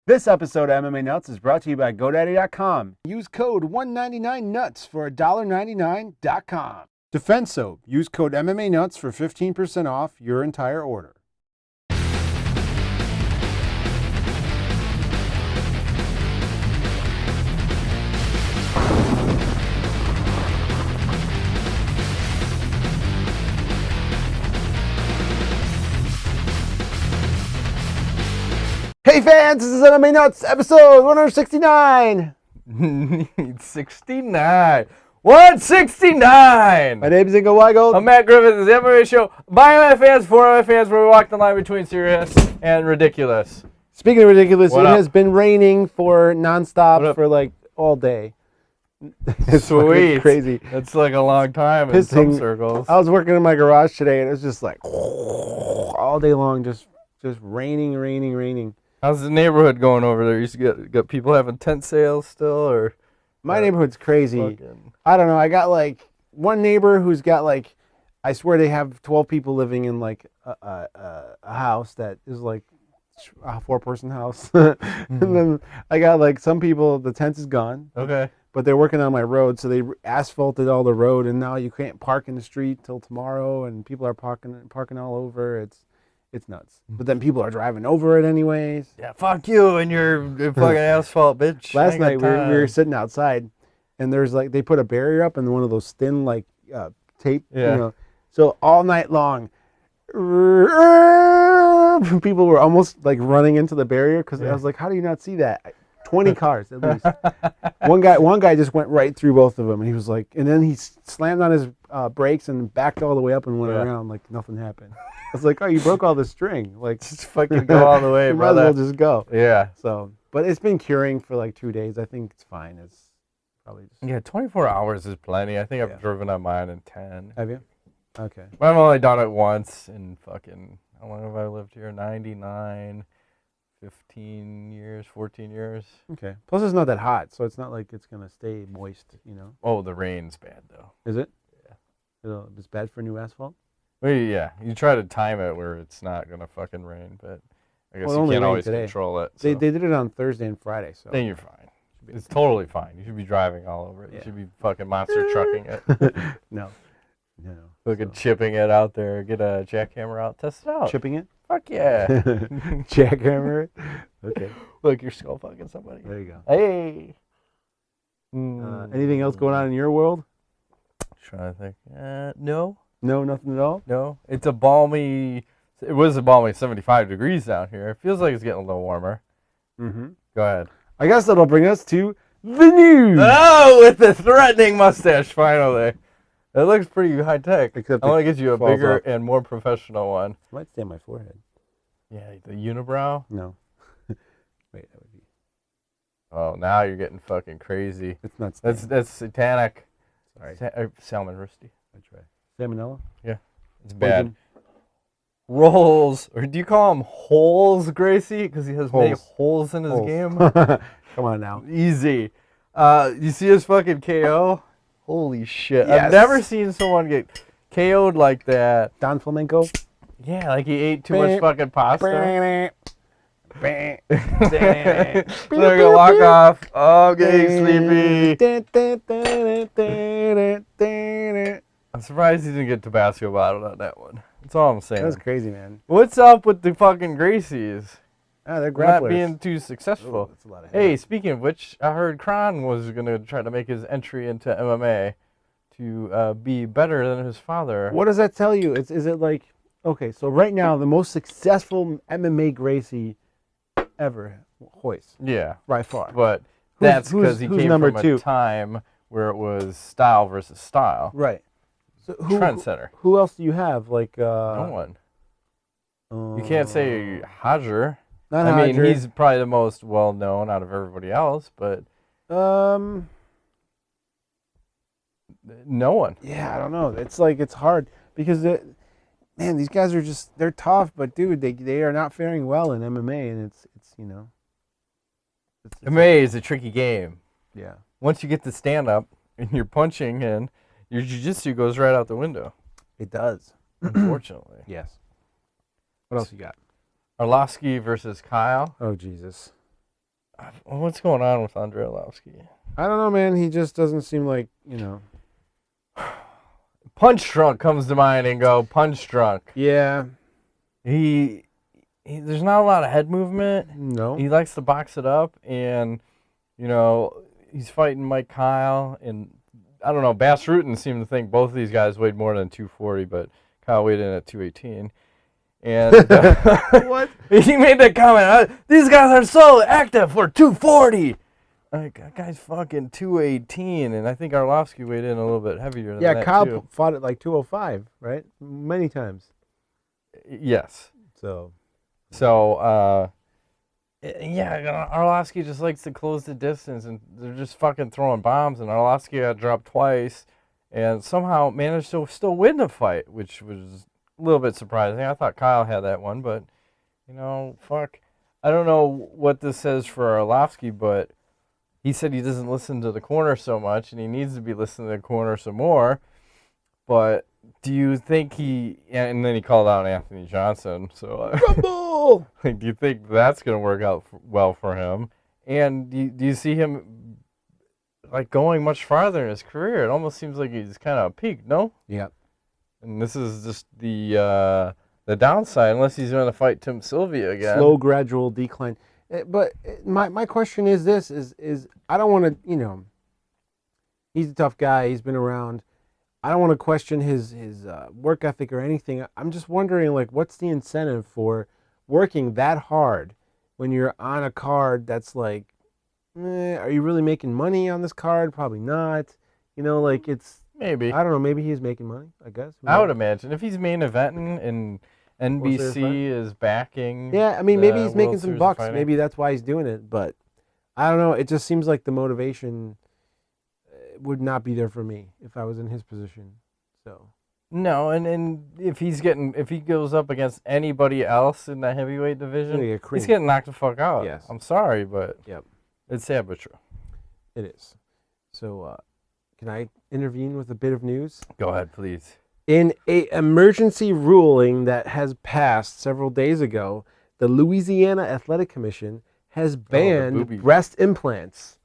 This episode of MMA Nuts is brought to you by GoDaddy.com. Use code 199NUTS for $1.99.com. Defense Soap. Use code MMA Nuts for 15% off your entire order. Hey fans, this is MMA Nuts, episode 169. 69. 169! My name is Ingo Weigel. I'm Matt Griffith. This is the MMA show by MMA fans, for MMA fans, where we walk the line between serious and ridiculous. Speaking of ridiculous, What it up? has been raining for nonstop for like all day. It's Sweet. crazy. That's like a long time in some circles. I was working in my garage today and it was just like all day long, just raining. How's the neighborhood going over there? You used to get people having tent sales still, or My neighborhood's crazy. fucking... I don't know. I got like one neighbor who's got like, I swear they have 12 people living in like a house that is like a 4-person house. And then I got like some people, the tent is gone. Okay. But they're working on my road, so they asphalted all the road, and now you can't park in the street till tomorrow, and people are parking all over. It's nuts. But then people are driving over it anyways. Yeah, fuck you and your fucking asphalt, bitch. I Last ain't got night we time. were sitting outside, and there's like they put a barrier up and one of those thin like tape, Yeah. you know. So all night long, people were almost like running into the barrier because I was like, "How do you not see that?" 20 cars at least. One guy just went right through both of them, and he was like, and then he slammed on his brakes and backed all the way up and went around like nothing happened. I was like, "Oh, you broke all the string. Like, Just fucking go all the way, you might as brother. well just go." Yeah. So, but it's been curing for like 2 days. I think it's fine. It's probably just. Yeah, 24 hours is plenty. I think Yeah. I've driven on mine in 10. Have you? Okay. I've only done it once in fucking, how long have I lived here? 99, 15 years, 14 years. Okay. Plus, it's not that hot, so it's not like it's gonna stay moist. You know? Oh, the rain's bad, though. Is it? Yeah. It's bad for new asphalt. Well, yeah, you try to time it where it's not going to fucking rain, but I guess Well, it you only can't rained always today. control it. They So. did it on Thursday and Friday, so. Then you're fine. It's totally fine. You should be driving all over it. You Yeah. should be fucking monster trucking it. No. Fucking So. chipping it out there. Get a jackhammer out. Test it out. Chipping it. Fuck yeah. Jackhammer it. Okay. Look, you're skull fucking somebody. There you go. Hey. Anything else going on in your world? Trying to think. No. No, nothing at all. No. It's a balmy. It was a balmy 75 degrees down here. It feels like it's getting a little warmer. Mm-hmm. Go ahead. I guess that'll bring us to the news. Oh, with the threatening mustache, finally. It looks pretty high tech. Except I want to get you a falls bigger off. and more professional one. Might stay on my forehead. Yeah, the unibrow. No. Wait, that would be. Oh, now you're getting fucking crazy. It's not. That's satanic. Sorry. Salmon rusty. I try. Salmonella. It's bad. Poison. Rolls, or do you call him holes, Gracie? Because he has many Holes. holes in his Holes. game. Come on now. Easy. You see his fucking KO? Holy shit. Yes. I've never seen someone get KO'd like that. Don Flamenco. Yeah, like he ate too much fucking pasta. They're gonna walk off. Oh, I'm getting sleepy. I'm surprised he didn't get Tabasco bottled on that one. That's all I'm saying. That's crazy, man. What's up with the fucking Gracies? Ah, they're Not grapplers. being too successful. That's a lot of Hey, speaking of which, I heard Kron was going to try to make his entry into MMA to be better than his father. What does that tell you? Is it like, okay, so right now, the most successful MMA Gracie ever, Hoist, Yeah, by far. but that's because he who's came number from two? a time where it was style versus style. Right. So Trendsetter. who else do you have? Like, No one. You can't say Hajar. Not I mean, Hodger. he's probably the most well-known out of everybody else, but no one. Yeah, I don't know. It's like, it's hard because, man, these guys are just, they're tough, but dude, they are not faring well in MMA, and it's you know. It's MMA is a tricky game. Yeah. Once you get the stand-up and you're punching in, your jiu-jitsu goes right out the window, It does. unfortunately. Yes. What else you got? Arlovski versus Kyle. Oh, Jesus. What's going on with Andrei Arlovski? I don't know, man. He just doesn't seem like, you know. Punch drunk comes to mind and go, punch drunk. Yeah. He there's not a lot of head movement. No. He likes to box it up, and, you know, he's fighting Mike Kyle, and I don't know, Bass Rutten seemed to think both of these guys weighed more than 240, but Kyle weighed in at 218. And what? He made that comment, these guys are so active for 240. Like, that guy's fucking 218, and I think Arlovski weighed in a little bit heavier than that, Yeah, Kyle too. fought at like 205, right? Many times. Yes. So, yeah, Arlovski just likes to close the distance, and they're just fucking throwing bombs, and Arlovski got dropped twice, and somehow managed to still win the fight, which was a little bit surprising. I thought Kyle had that one, but, you know, fuck. I don't know what this says for Arlovski, but he said he doesn't listen to the corner so much, and he needs to be listening to the corner some more. But do you think and then he called out Anthony Johnson. So, Rumble! do you think that's going to work out well for him? And do you see him like going much farther in his career? It almost seems like he's kind of peaked, no? Yeah. And this is just the downside, unless he's going to fight Tim Sylvia again. Slow, gradual decline. But my question is this, is I don't want to, you know, he's a tough guy. He's been around. I don't want to question his work ethic or anything. I'm just wondering, like, what's the incentive for working that hard when you're on a card that's like, are you really making money on this card? Probably not. You know, like, it's... Maybe. I don't know. Maybe he's making money, I guess. I would imagine. If he's main eventing and NBC is backing. Yeah, I mean, maybe he's making World some Series bucks. of Maybe that's why he's doing it. But I don't know. It just seems like the motivation would not be there for me if I was in his position. So No, and if he goes up against anybody else in the heavyweight division, he's getting knocked the fuck out. Yes. I'm sorry, but yep, it's sad but true. it is. So can I intervene with a bit of news? Go ahead, please. In an emergency ruling that has passed several days ago, the Louisiana Athletic Commission has banned breast implants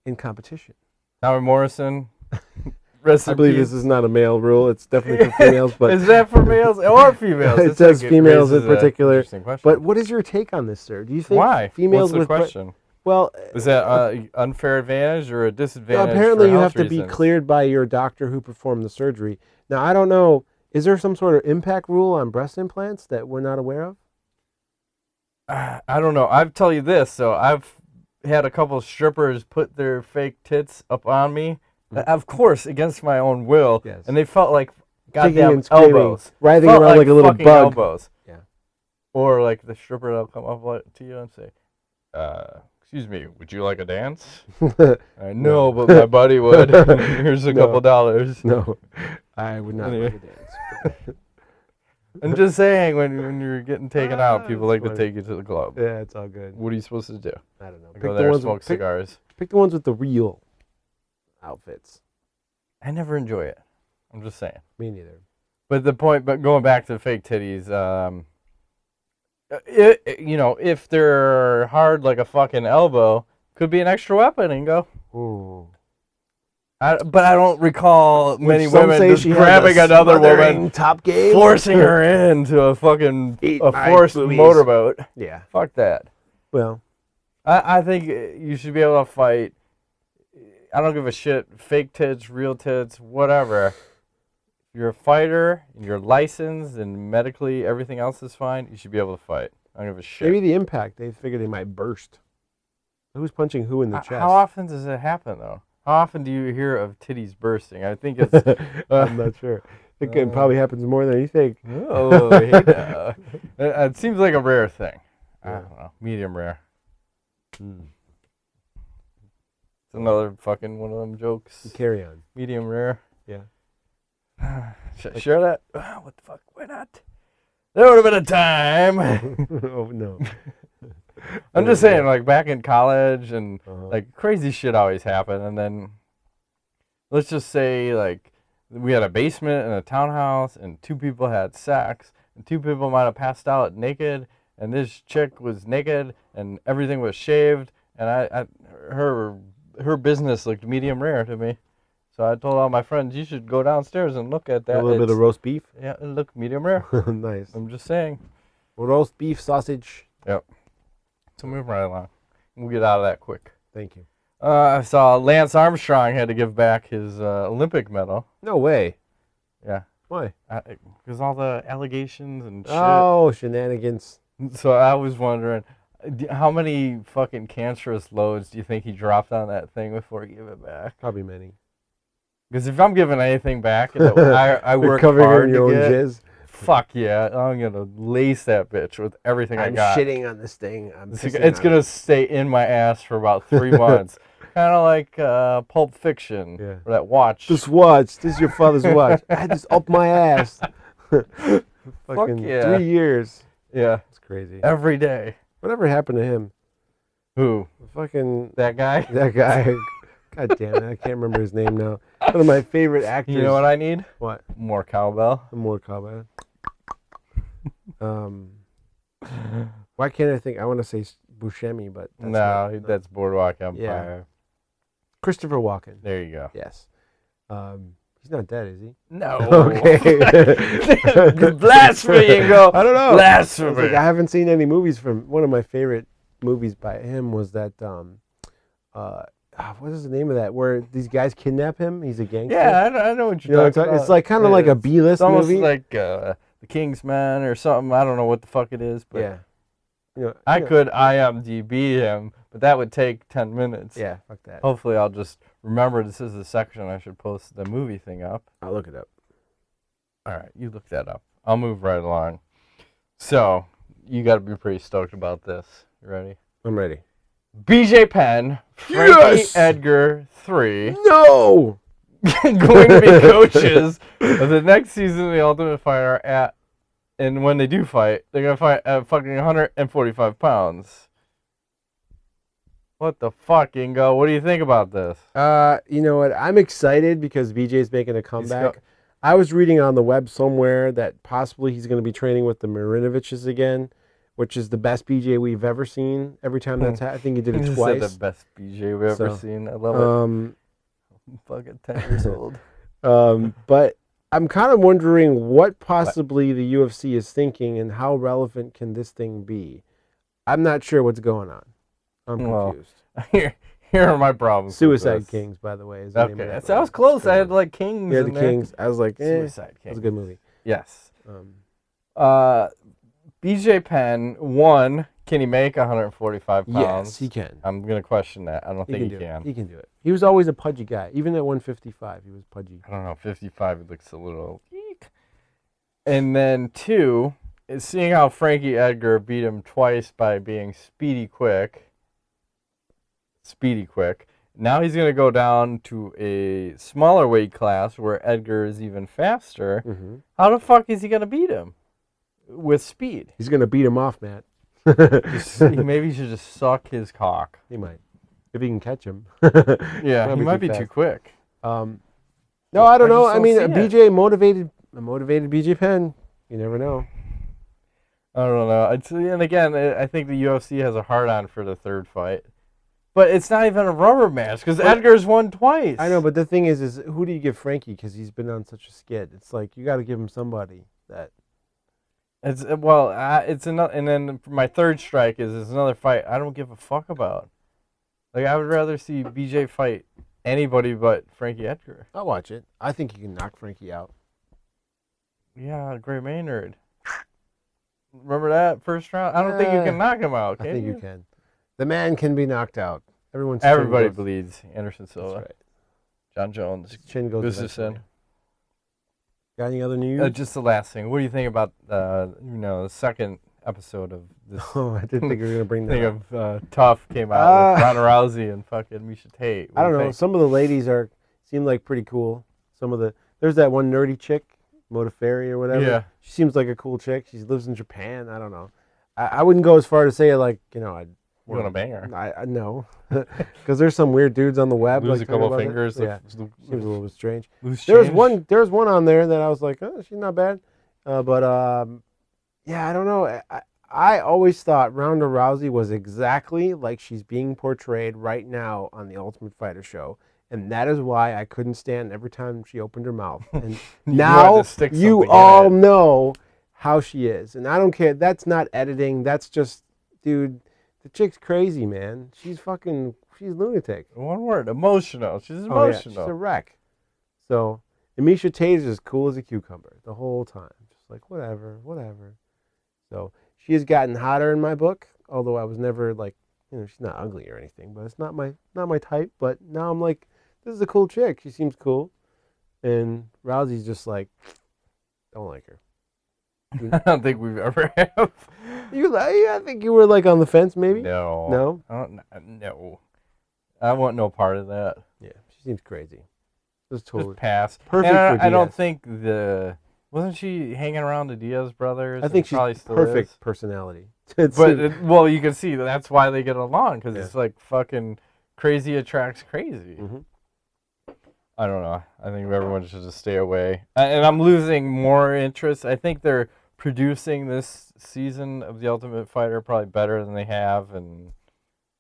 in competition. Howard Morrison. I believe this is not a male rule. It's definitely for females. But is that for males or females? It says females in particular. Question. But what is your take on this, sir? Do you think why females What's the with question? Well, is that unfair advantage or a disadvantage? Apparently, for you health have to reasons? be cleared by your doctor who performed the surgery. Now, I don't know. Is there some sort of impact rule on breast implants that we're not aware of? I don't know. I'll tell you this. So I've had a couple of strippers put their fake tits up on me, of course, against my own will, Yes. and they felt like goddamn screaming, elbows. writhing around like a little fucking bug. Elbows. Yeah. Or like the stripper will come up to you and say, excuse me, would you like a dance? No, but my buddy would. Here's a couple dollars. No, I would not like a dance. I'm just saying, when you're getting taken out, people like funny. to take you to the club. Yeah, it's all good. What are you supposed to do? I don't know. Go there and smoke cigars. Pick the ones with the real outfits. I never enjoy it. I'm just saying. Me neither. But going back to fake titties, if they're hard like a fucking elbow, could be an extra weapon and go. Ooh. But I don't recall many some women say just she grabbing has a another smothering woman, top game, forcing her into a fucking forced motorboat. Yeah. Fuck that. Well, I think you should be able to fight. I don't give a shit. Fake tits, real tits, whatever. If you're a fighter and you're licensed and medically everything else is fine, you should be able to fight. I don't give a shit. maybe the impact, they figure they might burst. Who's punching who in the chest? How often does it happen, though? How often do you hear of titties bursting? I think it's... I'm not sure. I think it probably happens more than you think. Oh, yeah. It seems like a rare thing. I don't know. Medium rare. It's another fucking one of them jokes. Carry on. Medium rare. Yeah. Share that? What the fuck? Why not? There would have been a time. Oh, no. I'm just saying, like, back in college and, like, crazy shit always happened. And then, let's just say, like, we had a basement and a townhouse and 2 people had sex. And 2 people might have passed out naked. And this chick was naked and everything was shaved. and her business looked medium rare to me. So I told all my friends, you should go downstairs and look at that. A little bit of roast beef? Yeah, it looked medium rare. Nice. I'm just saying. Roast beef, sausage. Yep. So move right along. We'll get out of that quick. Thank you. I saw Lance Armstrong had to give back his Olympic medal. No way. Yeah. Why? Because all the allegations and shit. Oh, shenanigans. So I was wondering, how many fucking cancerous loads do you think he dropped on that thing before he gave it back? Probably many. Because if I'm giving anything back, I work covering hard your to own get. jizz. Fuck yeah, I'm gonna lace that bitch with everything I got. I'm shitting on this thing. It's gonna stay in my ass for about 3 months. Kind of like Pulp Fiction. Yeah. Or that watch. This watch. This is your father's watch. I had this up my ass. Fucking yeah. 3 years. Yeah. It's crazy. Every day. Whatever happened to him? Who? Fucking that guy? That guy. God damn it. I can't remember his name now. One of my favorite actors. You know what I need? What? More cowbell. More cowbell. Why can't I think? I want to say Buscemi, but that's that's Boardwalk Empire. Yeah. Christopher Walken. There you go. Yes. He's not dead, is he? No. Okay. Blasphemy, go. I don't know. Blasphemy. I haven't seen any movies from. One of my favorite movies by him was that. What is the name of that? Where these guys kidnap him? He's a gangster. Yeah, I know what you're talking about. It's like kind of like a B-list movie. It's almost like The Kingsman or something. I don't know what the fuck it is, but yeah. I could IMDb him, but that would take 10 minutes. Yeah, fuck that. Hopefully, I'll just remember this is the section I should post the movie thing up. I'll look it up. All right, you look that up. I'll move right along. So, you got to be pretty stoked about this. You ready? I'm ready. BJ Penn, Frankie Edgar 3. No! Going to be coaches of the next season of The Ultimate Fighter and when they do fight, they're going to fight at fucking 145 pounds. What the fuck, Ingo? What do you think about this? You know what? I'm excited because BJ's making a comeback. I was reading on the web somewhere that possibly he's going to be training with the Marinoviches again, which is the best BJ we've ever seen. Every time that's happened, I think he did it twice. Said the best BJ we've ever seen. I love it. I'm fucking 10 years old. But I'm kind of wondering what possibly the UFC is thinking and how relevant can this thing be. I'm not sure what's going on. I'm confused. Here are my problems. Suicide Kings, by the way. Is the name of that. So I was close. I had like Kings. Yeah, the Kings. I was like, Suicide Kings. It was a good movie. Yes. BJ Penn, one, can he make 145 pounds? Yes, he can. I'm going to question that. I don't think he can. He can do it. He was always a pudgy guy. Even at 155, he was pudgy. I don't know. 55, it looks a little... And then two, is seeing how Frankie Edgar beat him twice by being speedy quick. Now he's going to go down to a smaller weight class where Edgar is even faster. Mm-hmm. How the fuck is he going to beat him? With speed. He's going to beat him off, Matt. Maybe he should just suck his cock. He might. If he can catch him. Yeah, he might be too quick. No, I don't know. I mean, BJ motivated BJ Penn. You never know. I don't know. And again, I think the UFC has a hard-on for the third fight. But it's not even a rubber match because Edgar's won twice. I know, but the thing is who do you give Frankie? Because he's been on such a skid. It's like you got to give him somebody that... It's another, and then my third strike is another fight I don't give a fuck about. Like I would rather see BJ fight anybody but Frankie Edgar. I'll watch it. I think you can knock Frankie out. Yeah, Gray Maynard. Remember that first round? I don't think you can knock him out. I think you can. The man can be knocked out. Everybody bleeds. Anderson Silva. That's right. John Jones. Chin goes Gustafsson. Got any other news? Just the last thing. What do you think about the second episode of this? Oh, I didn't think you were gonna bring that up. Of Tough came out with Ronda Rousey and fucking Misha Tate. I don't know. Some of the ladies seem like pretty cool. There's that one nerdy chick, Modafferi or whatever. Yeah. She seems like a cool chick. She lives in Japan. I don't know. I wouldn't go as far to say I'd you want to bang her? I know, because there's some weird dudes on the web. Lose a couple fingers. Yeah, seems a little bit strange. There was one on there that I was like, oh, she's not bad, but yeah, I don't know. I always thought Ronda Rousey was exactly like she's being portrayed right now on the Ultimate Fighter show. And that is why I couldn't stand every time she opened her mouth. And now you all know how she is. And I don't care. That's not editing. That's just, dude, the chick's crazy, man. She's lunatic. One word, emotional. She's emotional. Oh, yeah. She's a wreck. So, and Miesha Tate is as cool as a cucumber the whole time. Just like, whatever. So, she has gotten hotter in my book, although I was never like, she's not ugly or anything, but it's not my type. But now I'm like, this is a cool chick. She seems cool. And Rousey's just like, don't like her. I don't think we've ever have. I think you were like on the fence, maybe. No. No. I want no part of that. Yeah, she seems crazy. Just totally pass. Perfect for Diaz. I don't think wasn't she hanging around the Diaz brothers? I think she's probably still perfect is. Personality. Well, you can see that's why they get along because it's like fucking crazy attracts crazy. Mm-hmm. I don't know. I think everyone should just stay away. And I'm losing more interest. I think they're producing this season of The Ultimate Fighter probably better than they have in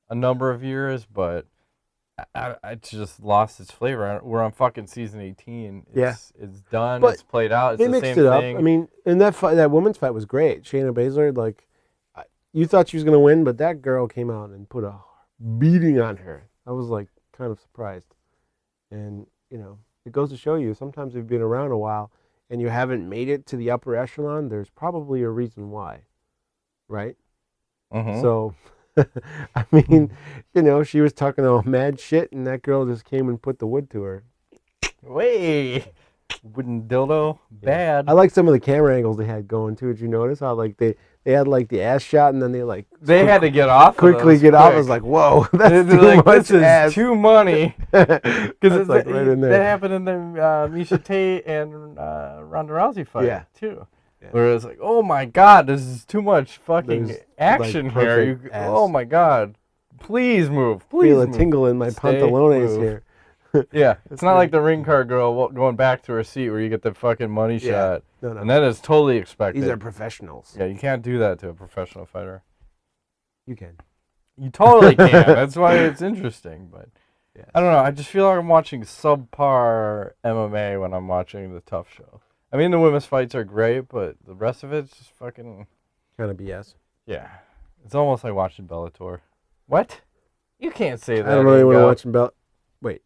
a number of years, but I just lost its flavor. We're on fucking season 18. It's done. But it's played out. It's they the mixed same it up. thing. I mean, and that women's fight was great. Shayna Baszler, like, you thought she was going to win, but that girl came out and put a beating on her. I was, like, kind of surprised. And, it goes to show you, sometimes if you've been around a while and you haven't made it to the upper echelon, there's probably a reason why, right? Mm-hmm. So, I mean, she was talking all mad shit, and that girl just came and put the wood to her. Way wooden dildo, bad. I like some of the camera angles they had going too. Did you notice how like they had like the ass shot, and then they had to get off. Quickly get off. I was like, whoa, that's too like, much this ass. Is too money. Because like right in there. That happened in the Miesha Tate and Ronda Rousey fight too. Yeah. Where it's like, oh my god, this is too much fucking action like here. Oh my god, please move. Please feel a tingle in my pantalones here. Yeah, it's not like the ring car girl going back to her seat where you get the fucking money shot. No. And that is totally expected. These are professionals. Yeah, you can't do that to a professional fighter. You can. You totally can. That's why it's interesting. But I don't know. I just feel like I'm watching subpar MMA when I'm watching the Tough Show. I mean, the women's fights are great, but the rest of it's just fucking... kind of BS. Yeah. It's almost like watching Bellator. What? You can't say that. I don't really want to watch Bellator. Wait.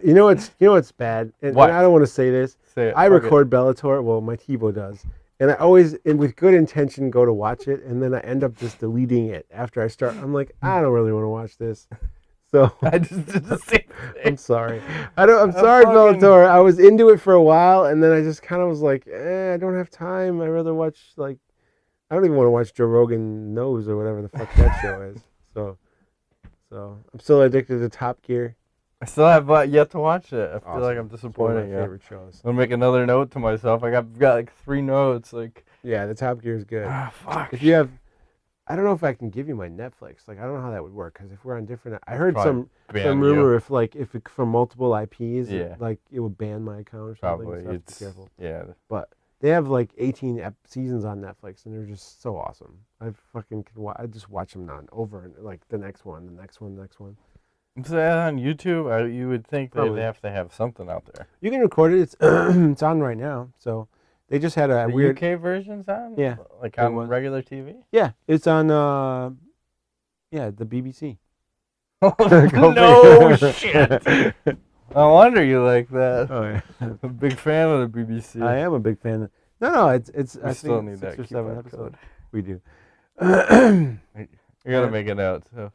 You know what's bad? And I don't want to say this. Say it. I record Bellator. Well, my TiVo does. And I always, with good intention, go to watch it. And then I end up just deleting it after I start. I'm like, I don't really want to watch this. So I just did the same thing. I'm sorry. I'm sorry, Bellator. I was into it for a while. And then I just kind of was like, I don't have time. I'd rather watch, I don't even want to watch Joe Rogan Knows or whatever the fuck that show is. So I'm still addicted to Top Gear. I still have yet to watch it. I feel like I'm It's disappointed. one of my favorite shows. I'm gonna make another note to myself. I've got like 3 notes. Yeah, the Top Gear is good. Fuck. If you have, I don't know if I can give you my Netflix. I don't know how that would work because if we're on different, I heard some rumor if it, from multiple IPs, it would ban my account or something. Probably. So be careful. Yeah. But they have 18 seasons on Netflix, and they're just so awesome. I just watch them over and the next one, the next one, the next one. So on YouTube, you would think they'd have to have something out there. You can record it. It's on right now. So they just had a weird UK version's on. Yeah, like on regular TV. Yeah, it's on. The BBC. No shit. No wonder you like that. Oh yeah, I'm a big fan of the BBC. I am a big fan. No, it's. We I still think need 6 that or 7 coupon episodes. code. We do. You gotta make a note. So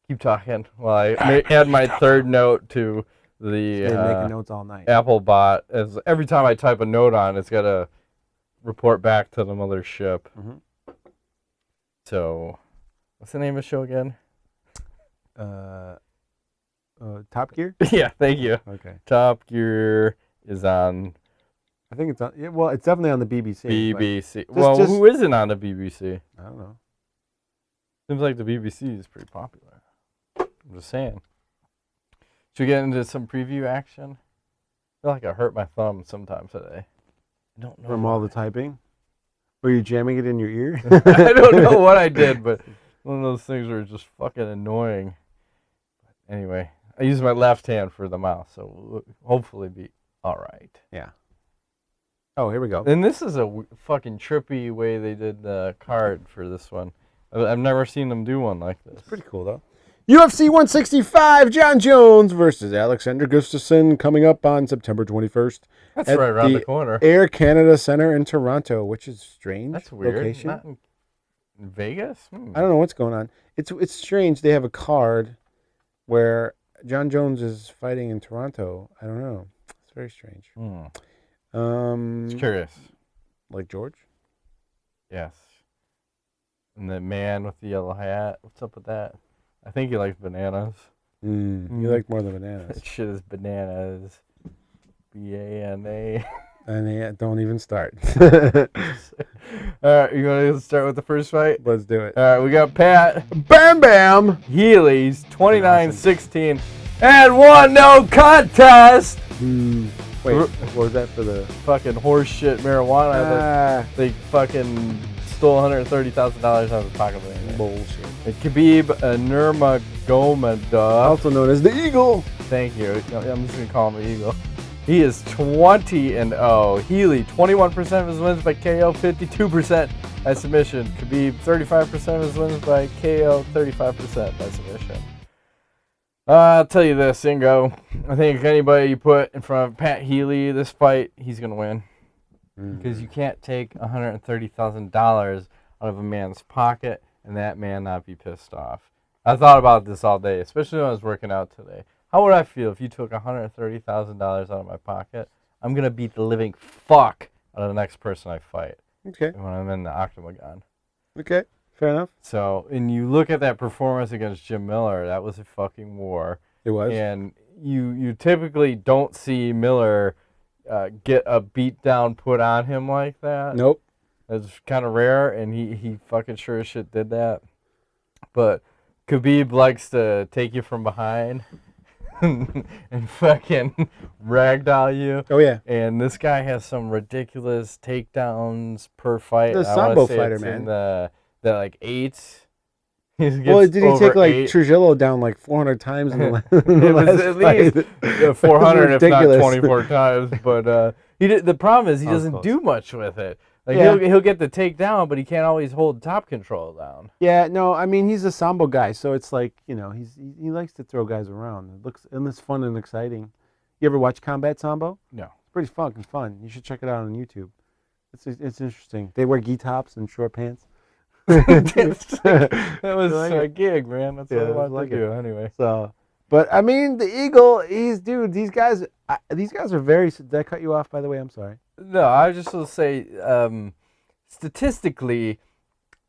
keep talking while I add my third note to the making notes all night. Apple bot. As every time I type a note on, it's gotta report back to the mothership. Mm-hmm. So, what's the name of the show again? Top Gear? Yeah, thank you. Okay. Top Gear is on... I think it's on... Yeah, well, it's definitely on the BBC. BBC. Well, who isn't on the BBC? I don't know. Seems like the BBC is pretty popular. I'm just saying. Should we get into some preview action? I feel like I hurt my thumb sometime today. I don't know. From all the typing? Were you jamming it in your ear? I don't know what I did, but one of those things were just fucking annoying. Anyway, I use my left hand for the mouse, so we'll hopefully be all right. Yeah. Oh, here we go. And this is a fucking trippy way they did the card for this one. I've never seen them do one like this. It's pretty cool, though. UFC 165, John Jones versus Alexander Gustafsson, coming up on September 21st. That's right around the corner. Air Canada Center in Toronto, which is strange. That's weird. Location. Not in Vegas? I don't know what's going on. It's strange. They have a card where John Jones is fighting in Toronto. I don't know. It's very strange. It's curious. Like George? Yes. And the man with the yellow hat. What's up with that? I think he likes bananas. You like more than bananas. That shit is bananas. B-A-N-A. And yeah, don't even start. All right, you want to start with the first fight? Let's do it. All right, we got Pat. Bam Bam! Healy's 29-16. And won no contest. Wait, what was that for the fucking horse shit marijuana? They fucking stole $130,000 out of his pocket. Bullshit. And Khabib Nurmagomedov, also known as the Eagle. Thank you. I'm just gonna call him the Eagle. He is 20-0. Healy, 21% of his wins by KO, 52% by submission. Khabib, 35% of his wins by KO, 35% by submission. I'll tell you this, Ingo. I think if anybody you put in front of Pat Healy this fight, he's going to win. Because you can't take $130,000 out of a man's pocket and that man not be pissed off. I thought about this all day, especially when I was working out today. How would I feel if you took $130,000 out of my pocket? I'm going to beat the living fuck out of the next person I fight. Okay. When I'm in the octagon. Okay. Fair enough. So, and you look at that performance against Jim Miller, that was a fucking war. It was. And you typically don't see Miller get a beat down put on him like that. Nope. That's kind of rare, and he fucking sure as shit did that. But Khabib likes to take you from behind and fucking ragdoll you. Oh, yeah. And this guy has some ridiculous takedowns per fight. The Sambo fighter, man. The like 8. Well, did he take like Trujillo down like 400 times in the last It was at least 400, if not 24 times. But the problem is he doesn't do much with it. Like he'll get the takedown, but he can't always hold top control down. Yeah, no, I mean he's a Sambo guy, so it's like he likes to throw guys around. It's fun and exciting. You ever watch Combat Sambo? No. It's pretty fucking fun. You should check it out on YouTube. It's interesting. They wear gi tops and short pants. That was a gig, man. That's what I wanted to do anyway. So, but I mean, the Eagle, these guys are very. Did I cut you off, by the way? I'm sorry. No, I just will say, statistically,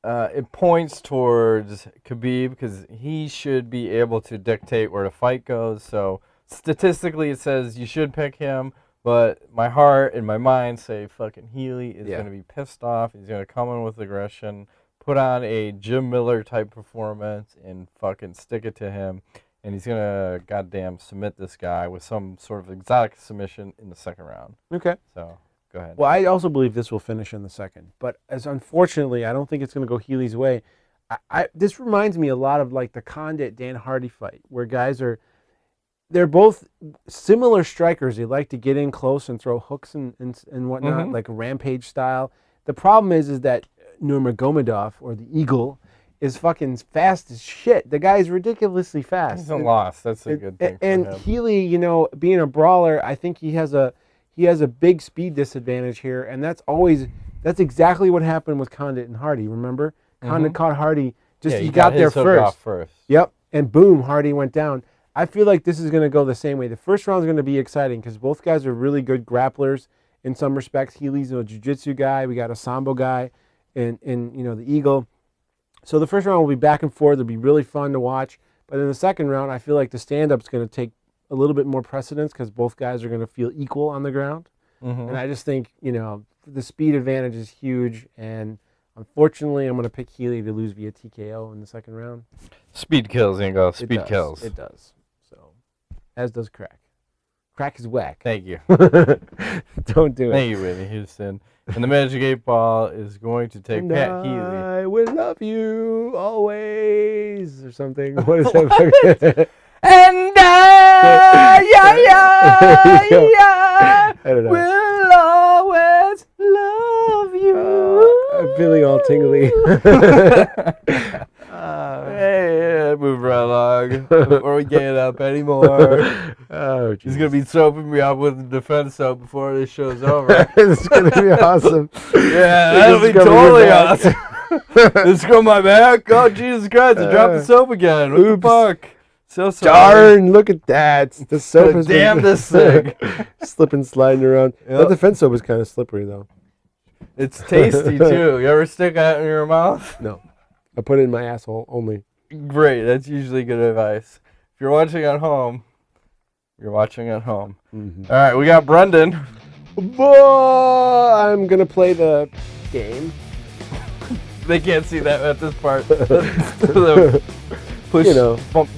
it points towards Khabib because he should be able to dictate where the fight goes. So statistically, it says you should pick him. But my heart and my mind say fucking Healy is going to be pissed off. He's going to come in with aggression, put on a Jim Miller type performance, and fucking stick it to him. And he's going to goddamn submit this guy with some sort of exotic submission in the second round. Okay. So, go ahead. Well, I also believe this will finish in the second. But unfortunately, I don't think it's going to go Healy's way. This reminds me a lot of like the Condit-Dan Hardy fight, where guys they're both similar strikers. They like to get in close and throw hooks and whatnot, like a Rampage style. The problem is that Nurmagomedov, or the Eagle, is fucking fast as shit. The guy is ridiculously fast. He's a loss. That's a good thing. And for him. Healy, being a brawler, I think he has a big speed disadvantage here, and that's exactly what happened with Condit and Hardy. Remember, Condit caught Hardy. He got there first. Yep, and boom, Hardy went down. I feel like this is going to go the same way. The first round is going to be exciting because both guys are really good grapplers in some respects. Healy's a jiu-jitsu guy. We got a Sambo guy, and the Eagle. So the first round will be back and forth. It'll be really fun to watch. But in the second round, I feel like the stand-up's going to take a little bit more precedence because both guys are going to feel equal on the ground. And I just think, the speed advantage is huge. And unfortunately, I'm going to pick Healy to lose via TKO in the second round. Speed kills, Ingo. Speed kills. It does. So, as does crack. Crack is whack. Thank you. Don't do it. Thank you, Whitney Houston. And the Magic 8 Ball is going to take Pat Healy. I will love you always, or something. What is that? And I don't know. will always love you. I'm feeling all tingly. Hey, move right along before we get up anymore. Oh, He's going to be soaping me up with the defense soap before this show's over. It's going to be awesome. Yeah, that'll be totally awesome. This go my back. Oh, Jesus Christ, I dropped the soap again. What the fuck? So sorry. Darn, look at that. The soap is damn this thing. Slipping, sliding around. Yep. That defense soap is kind of slippery, though. It's tasty, too. You ever stick that in your mouth? No. I put it in my asshole only. Great. That's usually good advice. If you're watching at home, you're watching at home. Mm-hmm. All right, we got Brendan. I'm going to play the game. They can't see that at this part. Push, bump,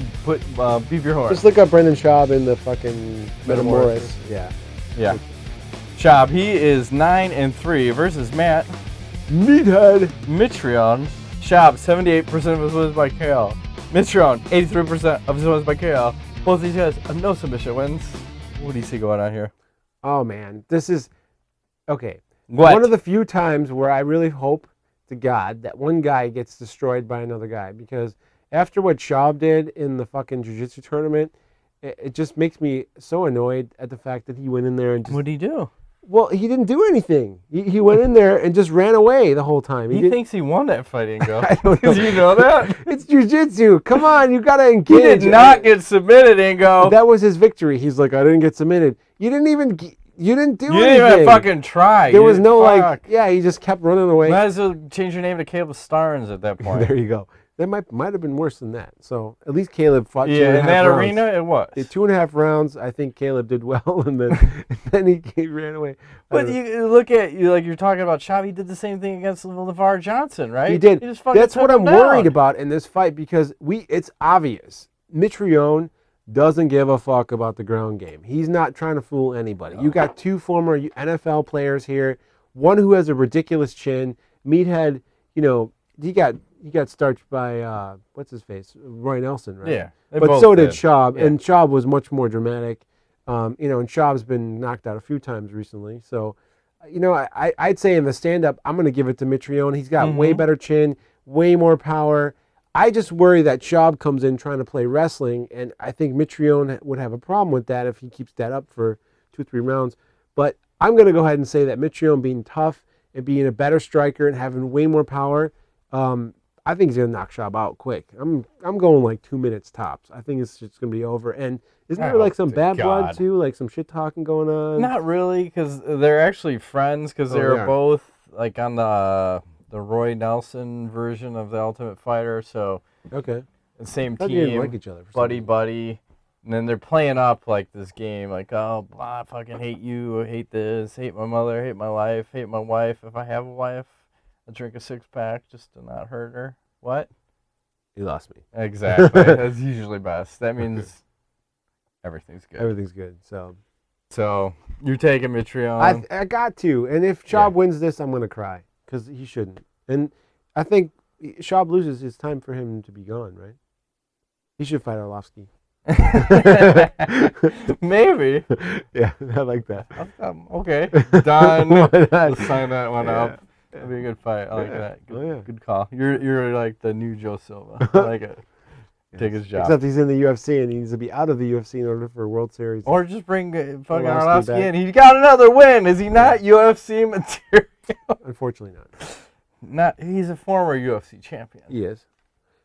beep your horn. Just look up Brendan Schaub in the fucking Metamorphosis. Yeah. Schaub, he is 9-3 versus Matt Meathead Mitrione. Schaub, 78% of his wins by KO. Mitrione, 83% of his wins by KO. Both these guys have no submission wins. What do you see going on here? Oh, man. This is... Okay. What? One of the few times where I really hope to God that one guy gets destroyed by another guy, because after what Schaub did in the fucking jiu-jitsu tournament, it just makes me so annoyed at the fact that he went in there and just... What did he do? Well, he didn't do anything. He went in there and just ran away the whole time. He thinks he won that fight, Ingo. I don't know. Did you know that? It's jiu-jitsu. Come on, you got to engage. He did not get submitted, Ingo. That was his victory. He's like, I didn't get submitted. You didn't do anything. You didn't even fucking try. There was no he just kept running away. Might as well change your name to Caleb Starnes at that point. There you go. That might have been worse than that. So at least Caleb fought 2.5 rounds. In that arena, it was. 2.5 rounds, I think Caleb did well, and then he ran away. But you look at you're talking about Schaub. He did the same thing against LeVar Johnson, right? He did. That's what I'm worried down. about in this fight, because it's obvious. Mitrione doesn't give a fuck about the ground game. He's not trying to fool anybody. You got two former NFL players here, one who has a ridiculous chin. Meathead, he got starched by what's his face, Roy Nelson, right? Yeah, but so did Schaub, and Schaub was much more dramatic. And Schaub's been knocked out a few times recently. So, I'd say in the stand-up, I'm going to give it to Mitrione. He's got way better chin, way more power. I just worry that Schaub comes in trying to play wrestling, and I think Mitrione would have a problem with that if he keeps that up for 2-3 rounds. But I'm going to go ahead and say that Mitrione being tough and being a better striker and having way more power, I think he's going to knock Schaub out quick. I'm going like 2 minutes tops. I think it's just going to be over. And isn't there like some bad blood too, like some shit talking going on? Not really, because they're actually friends, because they were both like on the Roy Nelson version of The Ultimate Fighter. So okay, the same team, didn't like each other, buddy, and then they're playing up like this game, like, oh, I fucking hate you, I hate this, hate my mother, hate my life, hate my wife. If I have a wife, I drink a 6-pack just to not hurt her. What? You lost me. Exactly. That's usually best. That means everything's good. Everything's good. So you're taking Mitrione. I got to. And if Schaub wins this, I'm going to cry, because he shouldn't. And I think Schaub loses, it's time for him to be gone, right? He should fight Arlovski. Maybe. Yeah, I like that. Okay. Done. Let's sign that one up. That'd be a good fight. I like that. Good call. You're like the new Joe Silva. I like it. Take his job. Except he's in the UFC and he needs to be out of the UFC in order for a World Series. Or just bring fucking Arlovski in. He got another win. Is he not UFC material? Unfortunately not. He's a former UFC champion. He is.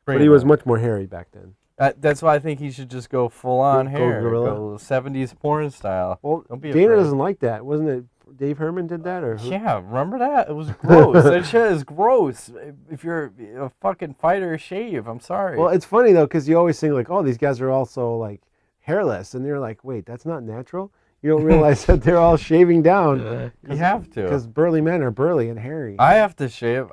But he was much more hairy back then. That's why I think he should just go full on hair. Go 70s porn style. Well, Dana doesn't like that. Wasn't it Dave Herman did that? Or who? Yeah, remember that? It was gross. That shit is gross. If you're a fucking fighter, shave. I'm sorry. Well, it's funny, though, because you always think, like, oh, these guys are also, like, hairless. And you're like, wait, that's not natural? You don't realize that they're all shaving down. You have to. Because burly men are burly and hairy. I have to shave.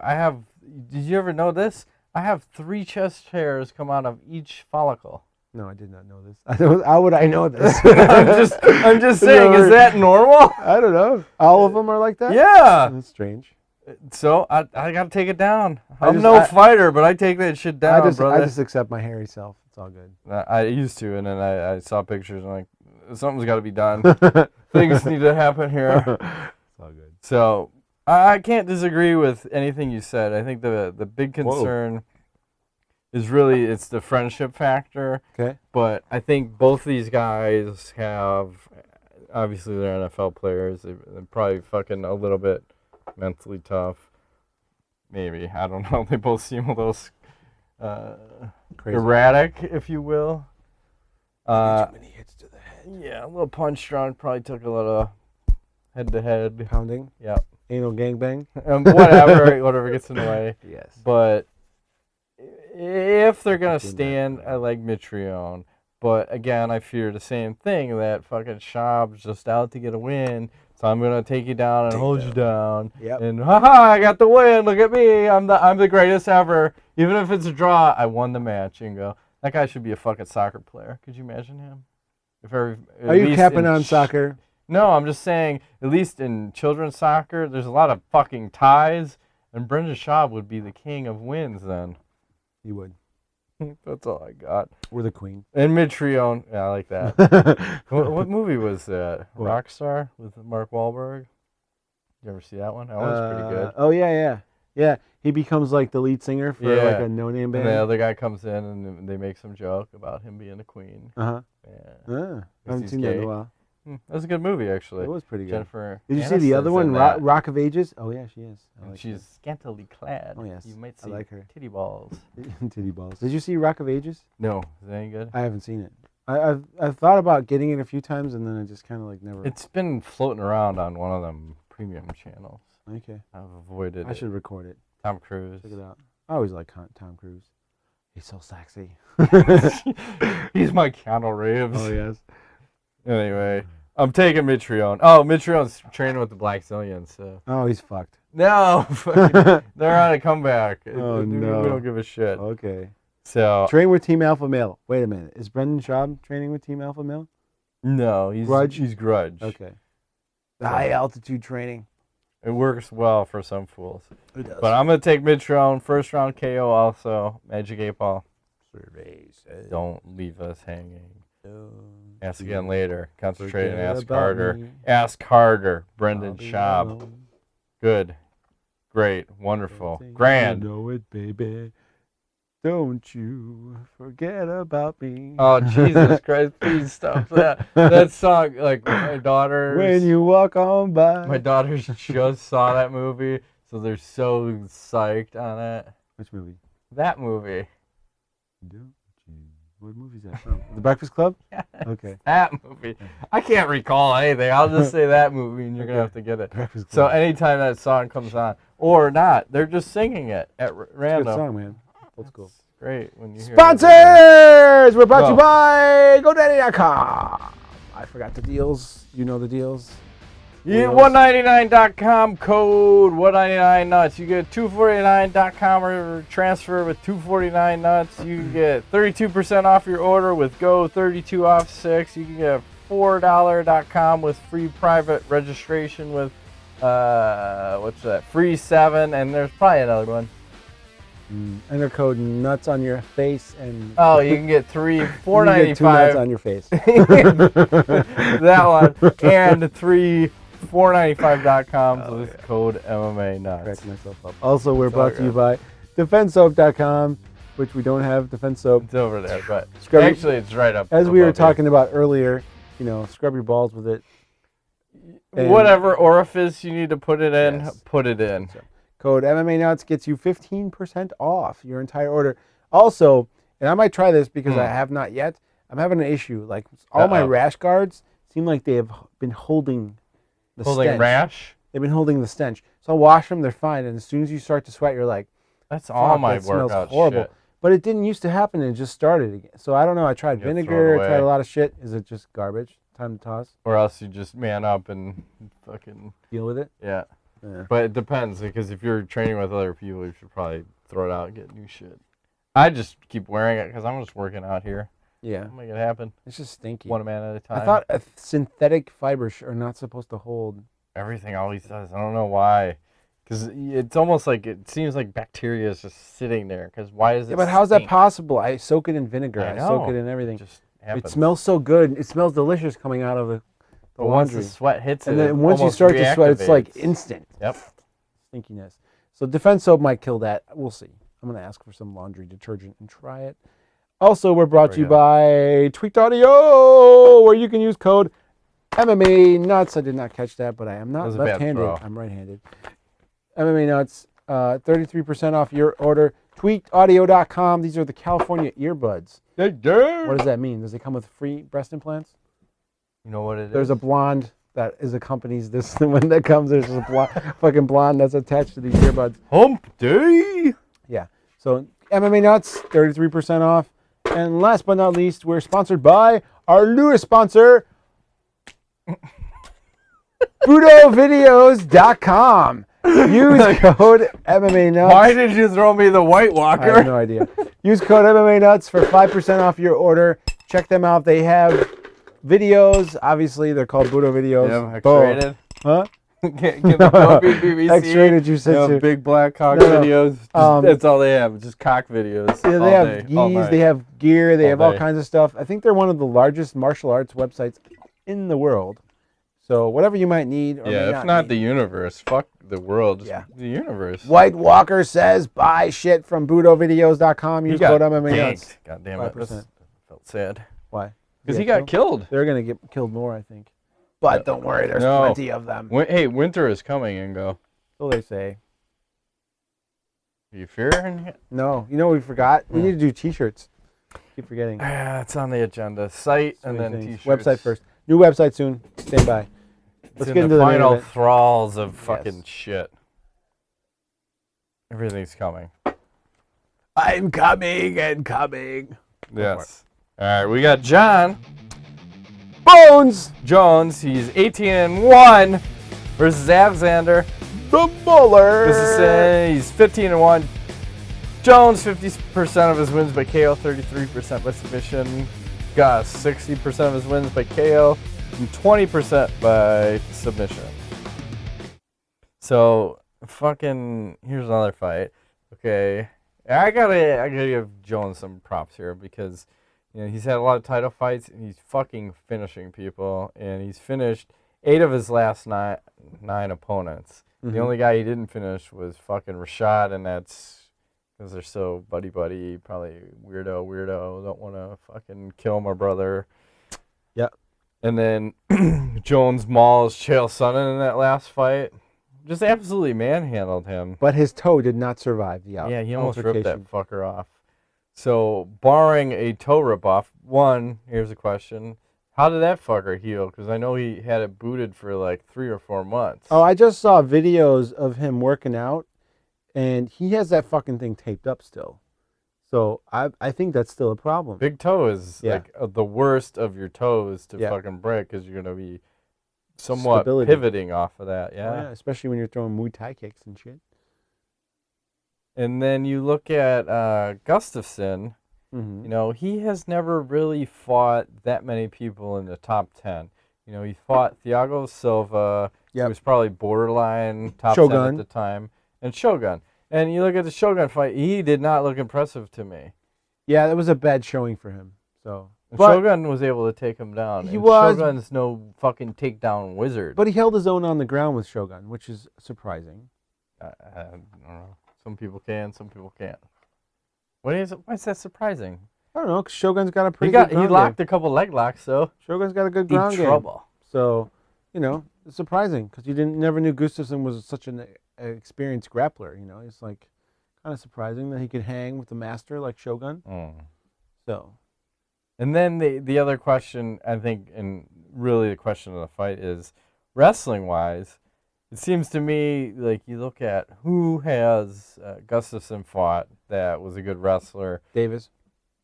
Did you ever know this? I have 3 chest hairs come out of each follicle. No, I did not know this. How would I know this? I'm just saying, is that normal? I don't know. All of them are like that? Yeah. That's strange. So I got to take it down. I'm no fighter, but I take that shit down, brother. I just accept my hairy self. It's all good. I used to, and then I saw pictures, and I'm like, something's got to be done. Things need to happen here. It's all good. So I can't disagree with anything you said. I think the big concern is really it's the friendship factor. Okay. But I think both these guys have, obviously they're NFL players. They're probably fucking a little bit mentally tough. Maybe. I don't know. They both seem a little erratic, if you will. Too many hits to the head. Yeah, a little punch drunk. Probably took a little head-to-head. Pounding? Yep. Anal gangbang? Whatever gets in the way. Yes. But if they're going to stand, I like Mitrione. But again, I fear the same thing, that fucking Schaub's just out to get a win. So I'm gonna take you down and hold you down. Yep. And haha, I got the win. Look at me. I'm the greatest ever. Even if it's a draw, I won the match. And go, that guy should be a fucking soccer player. Could you imagine him? Are you capping on soccer? No, I'm just saying. At least in children's soccer, there's a lot of fucking ties, and Brendan Schaub would be the king of wins then. He would. That's all I got. We're the queen. And Mitrione. Yeah, I like that. what movie was that? What? Rockstar with Mark Wahlberg? You ever see that one? That one's pretty good. Oh, yeah. Yeah, he becomes like the lead singer for like a no-name band. And the other guy comes in and they make some joke about him being the queen. Uh-huh. Yeah. I haven't seen that in a while. That was a good movie, actually. It was pretty good. Jennifer Did you see the other one, Rock of Ages? Oh, yeah, she is. Like she's scantily clad. Oh, yes. You might see I like her. titty balls. Titty balls. Did you see Rock of Ages? No. Is that any good? I haven't seen it. I've thought about getting it a few times, and then I just kind of like never. It's been floating around on one of them premium channels. Okay. I've avoided it. I should record it. Tom Cruise. Check it out. I always like Tom Cruise. He's so sexy. He's my Keanu Reeves. Oh, yes. Anyway, I'm taking Mitrione. Oh, Mitrione's training with the Black Zillions. So. Oh, he's fucked. No, they're on a comeback. Oh, no. We don't give a shit. Okay. So train with Team Alpha Male. Wait a minute. Is Brendan Schaub training with Team Alpha Male? No, he's Grudge. Okay. High altitude training. It works well for some fools. It does. But I'm going to take Mitrione. First round KO also. Magic 8 Ball. Don't leave us hanging. Ask again later. Concentrate and ask harder. Me. Ask harder. Brendan Schaub. Good. Great. Wonderful. Grand. You know it, baby. Don't you forget about me. Oh, Jesus Christ. Please stop that. That song, like, my daughters. When you walk on by. My daughters just saw that movie, so they're so psyched on it. Which movie? That movie. Don't you? What movie is that from? The Breakfast Club? Yes, okay. That movie. I can't recall anything. I'll just say that movie, and you're going to have to get it. Breakfast So Club. anytime that song comes on, or not, they're just singing it at random. It's a good song, man. Old school. Great when you hear Sponsors! We're brought to you by GoDaddy.com. I forgot the deals. You know the deals. Yeah, 199.com code 199nuts. You get 249.com or transfer with 249 nuts. You can get 32% off your order with Go 32 off 6. You can get $4.com with free private registration with what's that? Free 7, and there's probably another one. Enter code nuts on your face and oh, you can get $4.95 you get 2 nuts on your face. That one and 3 $4.95.com with code MMA nuts. Crack myself up. Also, we're brought to you by DefenseSoap.com, which we don't have Defense Soap. It's over there, but Actually, it's right up. As we were talking about earlier, you know, scrub your balls with it. And whatever orifice you need to put it in, put it in. So, code MMA Nuts gets you 15% off your entire order. Also, and I might try this because I have not yet, I'm having an issue. Like, all my rash guards seem like they have been holding the stench. Rash? They've been holding the stench. So I'll wash them, they're fine. And as soon as you start to sweat, you're like, that's all my that smells workout horrible. shit. But it didn't used to happen, and it just started again. So I don't know. I tried vinegar, I tried a lot of shit. Is it just garbage? Time to toss? Or else you just man up and fucking deal with it? Yeah. But it depends, because if you're training with other people, you should probably throw it out and get new shit. I just keep wearing it because I'm just working out here. Yeah. I'll make it happen. It's just stinky. One man at a time. I thought synthetic fibers are not supposed to hold. Everything always does. I don't know why. Because it's almost like it seems like bacteria is just sitting there. Because why is it? Yeah, but how's that possible? I soak it in vinegar. I soak it in everything. Just it smells so good. It smells delicious coming out of the but laundry. Once the sweat hits and it, then once you start to sweat, it's like instant. Yep. Stinkiness. So Defense soap might kill that. We'll see. I'm going to ask for some laundry detergent and try it. Also, we're brought to you by Tweaked Audio, where you can use code MMANUTS. I did not catch that, but I am not left-handed. I'm right-handed. MMANUTS, 33% off your order. TweakedAudio.com. These are the California earbuds. What does that mean? Does it come with free breast implants? You know what it is? There's a blonde that accompanies this when that comes. There's a fucking blonde that's attached to these earbuds. Hump day. Yeah. So MMA Nuts, 33% off. And last but not least, we're sponsored by our newest sponsor, BudoVideos.com. Use code MMA Nuts. Why did you throw me the White Walker? I have no idea. Use code MMA Nuts for 5% off your order. Check them out. They have videos. Obviously, they're called Budo Videos. Yeah, X-rated. Huh? Give the BBC. X-rated jujitsu. Big black cock videos. That's all they have. Just cock videos. Yeah, they have gis. They have gear. They have all kinds of stuff. I think they're one of the largest martial arts websites in the world. So whatever you might need. Or if not the universe. Fuck the world. Just the universe. White Walker says buy shit from BudoVideos.com. Use code MMA Nuts. God damn it. That felt sad. Why? Because he got killed. They're going to get killed more, I think. But don't worry, there's plenty of them. Hey, winter is coming, Ingo. So they say. Are you fearing it? No. You know what we forgot? We need to do T-shirts. Keep forgetting. It's on the agenda. Site and then T-shirts. Website first. New website soon. Stand by. Let's get into the final thralls of fucking shit. Everything's coming. I'm coming and coming. Yes. All right, we got John Bones Jones. He's 18-1 versus Alexander the Muller. He's 15-1. Jones, 50% of his wins by KO, 33% by submission. Gus, 60% of his wins by KO and 20% by submission. So, fucking, here's another fight. Okay, I gotta give Jones some props here because, you know, he's had a lot of title fights and he's fucking finishing people, and he's finished 8 of his last nine opponents. Mm-hmm. The only guy he didn't finish was fucking Rashad, and that's because they're so buddy, probably weirdo, don't want to fucking kill my brother. Yep. And then Jones mauls Chael Sonnen in that last fight. Just absolutely manhandled him. But his toe did not survive the Yeah, he almost ripped that fucker off. So, barring a toe rip-off, here's a question. How did that fucker heal? Because I know he had it booted for like 3 or 4 months. Oh, I just saw videos of him working out, and he has that fucking thing taped up still. So I think that's still a problem. Big toe is like the worst of your toes to fucking break because you're going to be somewhat pivoting off of that. Yeah. Oh, yeah, especially when you're throwing Muay Thai kicks and shit. And then you look at Gustafsson. Mm-hmm. You know, he has never really fought that many people in the top 10. You know, he fought Thiago Silva, who was probably borderline top 10 at the time, and Shogun. And you look at the Shogun fight, he did not look impressive to me. Yeah, that was a bad showing for him. So Shogun was able to take him down. Shogun's no fucking takedown wizard. But he held his own on the ground with Shogun, which is surprising. I don't know. Some people can, some people can't. Why is that surprising? I don't know, because Shogun's got a pretty good ground He locked a couple leg locks, though. Shogun's got a good ground game. Trouble. So, you know, it's surprising, because you never knew Gustafsson was such an experienced grappler, you know. It's like kind of surprising that he could hang with the master like Shogun. So. And then the other question, I think, and really the question of the fight is, wrestling-wise, it seems to me like you look at who has Gustafsson fought that was a good wrestler. Davis.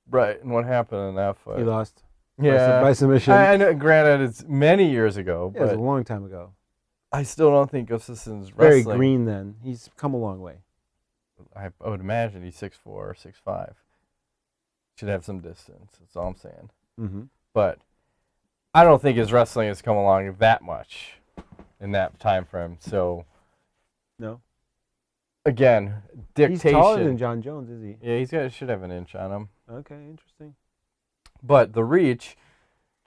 Right, and what happened in that fight? He lost. Yeah. By submission. I know, granted, it's many years ago. Yeah, it was a long time ago. I still don't think Gustafsson's wrestling. Very green then. He's come a long way. I would imagine he's 6'4", 6'5". should have some distance. That's all I'm saying. Mm-hmm. But I don't think his wrestling has come along that much in that time frame. So, no. Again, dictation. He's taller than John Jones, is he? Yeah, should have an inch on him. Okay, interesting. But the reach,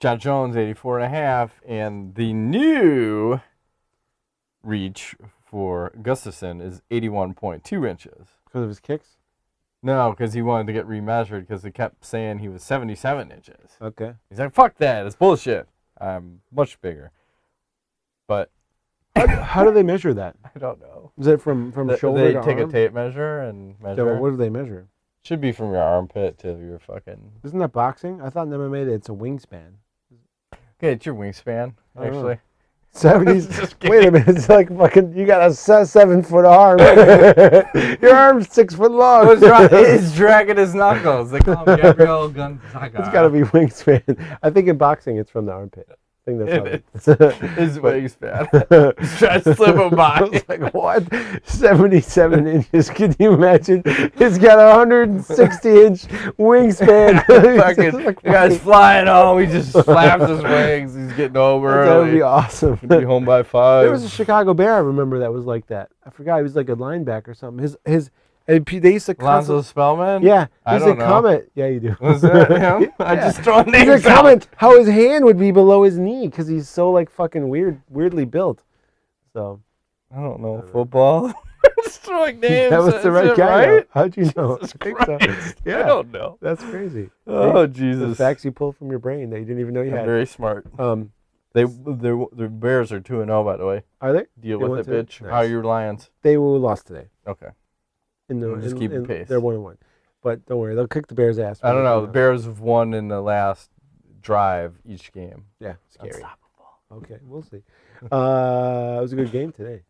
John Jones 84.5, and the new reach for Gustafsson is 81.2 inches. Because of his kicks? No, because he wanted to get remeasured because they kept saying he was 77 inches. Okay. He's like, fuck that. It's bullshit. I'm much bigger. But how do they measure that? I don't know. Is it from shoulder to arm? They take a tape measure and measure. So what do they measure? Should be from your armpit to your fucking... Isn't that boxing? I thought in MMA it's a wingspan. Okay, it's your wingspan, actually. 70s. Wait a minute, it's like fucking. You got a 7-foot arm. Your arm's 6 foot long. He's dragging his knuckles. They call him Gabriel Gonzaga. It's got to be wingspan. I think in boxing it's from the armpit. I think that's how his wingspan. He's trying to slip him by. I was like, what? 77 inches. Can you imagine? He's got a 160-inch wingspan. The guy's flying home. He just flaps his wings. He's getting home early. That would be awesome. He'd be home by 5. There was a Chicago Bear I remember that was like that. I forgot. He was like a linebacker or something. They used to Lonzo Spellman? Yeah. I don't know. Comment. Yeah, you do. Was that him? I just throw names out. He's a comment how his hand would be below his knee because he's so like fucking weirdly built. So. I don't know. Football? Just throwing names. That was the right guy. Right? How'd you know? Jesus I think so. Christ. Yeah. I don't know. That's crazy. Oh, The Jesus. facts you pull from your brain that you didn't even know you I'm had. very smart. The Bears are 2-0, by the way. Are they? Deal They with it, went bitch. to- How are Nice. your Lions? They were lost today. Okay. Just keep pace. They're 1-1. But don't worry, they'll kick the Bears' ass. I don't know. The Bears have won in the last drive each game. Yeah, scary. Unstoppable. Okay, we'll see. It was a good game today.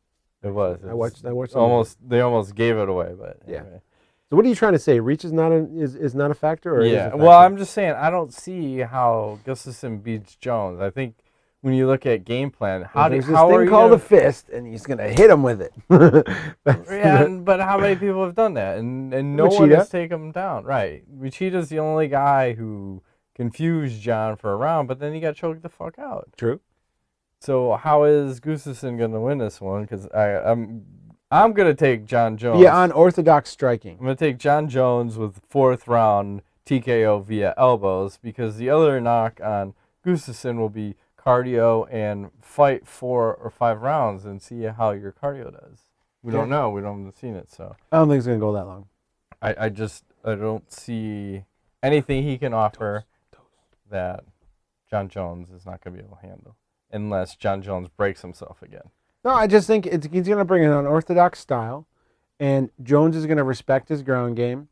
It was. I watched some of it. They almost gave it away, but Yeah. anyway. So what are you trying to say? Reach is not a factor, or is it a Yeah. factor? Well, I'm just saying I don't see how Gustafsson beats Jones. I think when you look at game plan, There's this thing called a fist, and he's gonna hit him with it. But how many people have done that? And no one has taken him down. Right. Machita's the only guy who confused John for a round, but then he got choked the fuck out. True. So how is Gustafsson going to win this one? Because I'm going to take John Jones. Yeah, unorthodox striking. I'm going to take John Jones with 4th round TKO via elbows because the other knock on Gustafsson will be cardio and fight 4 or 5 rounds and see how your cardio does. We don't know. We don't have seen it. So I don't think it's gonna go that long. I don't see anything he can offer that John Jones is not going to be able to handle unless John Jones breaks himself again. No, I just think he's going to bring an unorthodox style, and Jones is going to respect his ground game,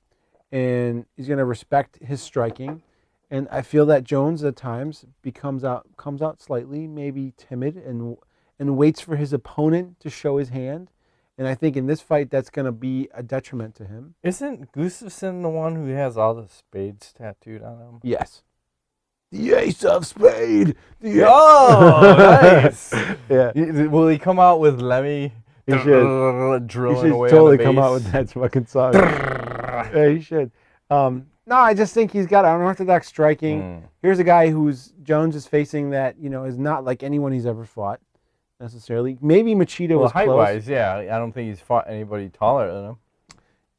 and he's going to respect his striking, and I feel that Jones at times comes out slightly maybe timid and waits for his opponent to show his hand, and I think in this fight that's going to be a detriment to him. Isn't Gustafsson the one who has all the spades tattooed on him? Yes. The ace of spade. Oh, nice. Yeah. Will he come out with Lemmy He should. He drilling should away totally on the come out bass? with that fucking song. Yeah, he should. No, I just think he's got unorthodox striking. Here's a guy who's Jones is facing that, is not like anyone he's ever fought necessarily. Maybe Machida was close. height-wise, yeah. I don't think he's fought anybody taller than him.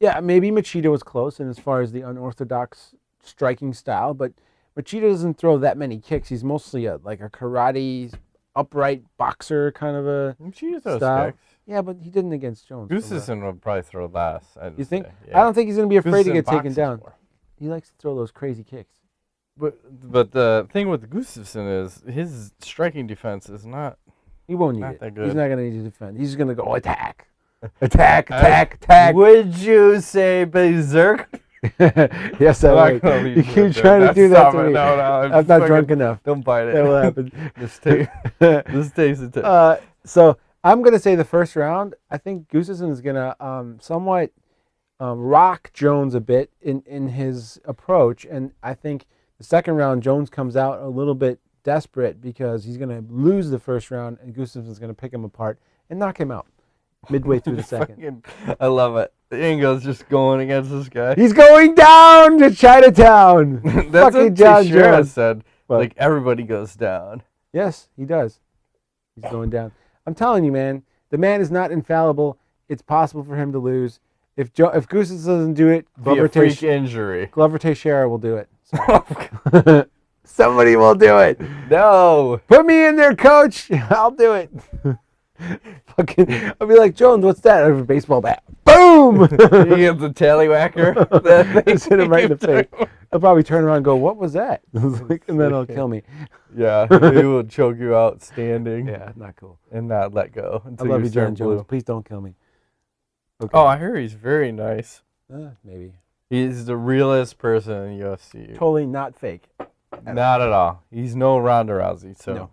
Yeah, maybe Machida was close in as far as the unorthodox striking style, but Machida doesn't throw that many kicks. He's mostly a karate, upright boxer kind of a Machida throws style. kicks. Yeah, but he didn't against Jones. Gustafsson would probably throw less. You think? Yeah. I don't think he's going to be afraid to get taken boxes down. more. He likes to throw those crazy kicks. But the thing with Gustafsson is his striking defense is not. He won't need Not it. that good. He's not going to need to defend. He's going to go attack. Attack. Would you say berserk? Yes, I I'm would. not gonna leave You you keep there. trying to do that Stop to it. me. No, I'm not fucking- drunk enough. Don't bite it. That will happen. Just take the tip. So I'm going to say the first round, I think Gustafsson is going to somewhat rock Jones a bit in his approach. And I think the second round, Jones comes out a little bit desperate because he's going to lose the first round and Gustafsson's going to pick him apart and knock him out. midway through the second. I love it. Ingo's just going against this guy. He's going down to Chinatown. That's Fucking what John Teixeira Jones. said. What? Like, everybody goes down. Yes, he does. He's going down. I'm telling you, man, the man is not infallible. It's possible for him to lose. If Gustafsson doesn't do it, Be a freak injury. Glover Teixeira will do it. So. Somebody will do it. No. Put me in there, coach. I'll do it. Fucking, I'll be like, Jones, what's that? I have a baseball bat. Boom! He gets the tallywhacker. Just hit him right in the face. I'll probably turn around and go, what was that? And then he'll kill me. Yeah, he will choke you out standing. Yeah, not cool. And not let go. I love you, John Jones. Please don't kill me. Okay. Oh, I hear he's very nice. Maybe. He's the realest person in UFC. Totally not fake. Not at all. He's no Ronda Rousey. So,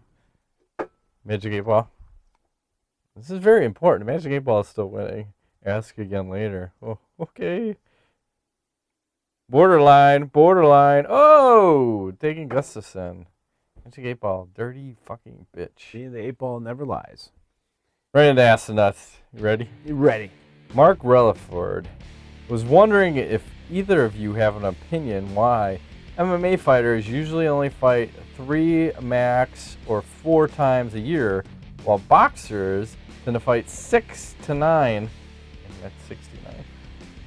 no. Magic 8 Ball. This is very important. Magic 8 Ball is still winning. Ask again later. Oh, okay. Borderline. Oh, taking Gustafsson. Magic 8 Ball. Dirty fucking bitch. See, the 8 Ball never lies. Right into ass and nuts. You ready? Ready. Mark Relaford was wondering if either of you have an opinion why MMA fighters usually only fight 3 max or 4 times a year, while boxers tend to fight 6 to 9, that's 69,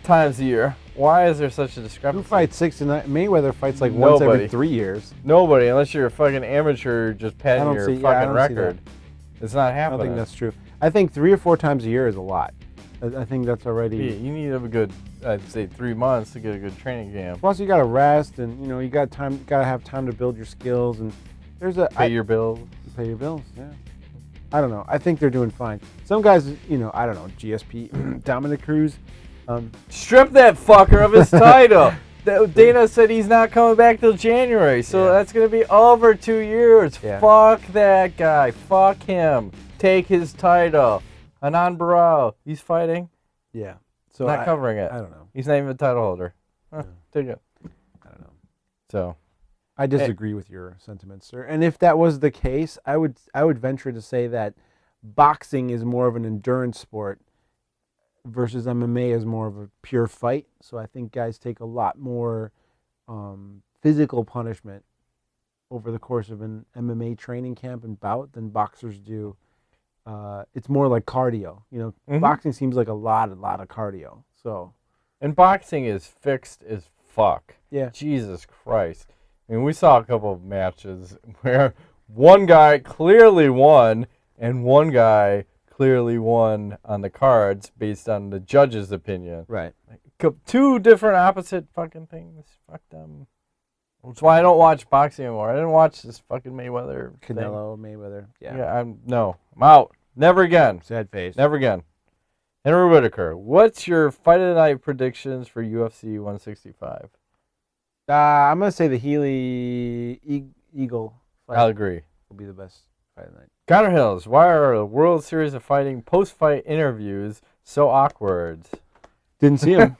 times a year. Why is there such a discrepancy? Who fights 6 to 9? Mayweather fights like once every 3 years. Nobody, unless you're a fucking amateur just patting your fucking record. It's not happening. I don't think that's true. I think 3 or 4 times a year is a lot. I think that's already. Yeah, you need to have a good, I'd say, 3 months to get a good training camp. Plus, you got to rest, and you got time. Got to have time to build your skills, and there's a pay your bills. Pay your bills. Yeah. I don't know. I think they're doing fine. Some guys, I don't know. GSP, Dominic Cruz. Strip that fucker of his title. Dana said he's not coming back till January, so that's gonna be over 2 years. Yeah. Fuck that guy. Fuck him. Take his title. Anand Barao, he's fighting. Yeah. So not covering it. I don't know. He's not even a title holder. Take it. I don't know. So, I disagree with your sentiments, sir. And if that was the case, I would venture to say that boxing is more of an endurance sport versus MMA is more of a pure fight. So I think guys take a lot more physical punishment over the course of an MMA training camp and bout than boxers do. It's more like cardio. Boxing seems like a lot of cardio. So, and boxing is fixed as fuck. Yeah. Jesus Christ. I mean, we saw a couple of matches where one guy clearly won and one guy clearly won on the cards based on the judge's opinion. Right. Like, 2 different opposite fucking things. Fuck them. That's why I don't watch boxing anymore. I didn't watch this fucking Mayweather Canelo, Mayweather. Yeah. I'm out. Never again. Sad face. Never again. Henry Whitaker, what's your fight of the night predictions for UFC 165? I'm going to say the Healy Eagle fight. I'll agree. Will be the best fight of the night. Connor Hills, why are the World Series of Fighting post-fight interviews so awkward? Didn't see him.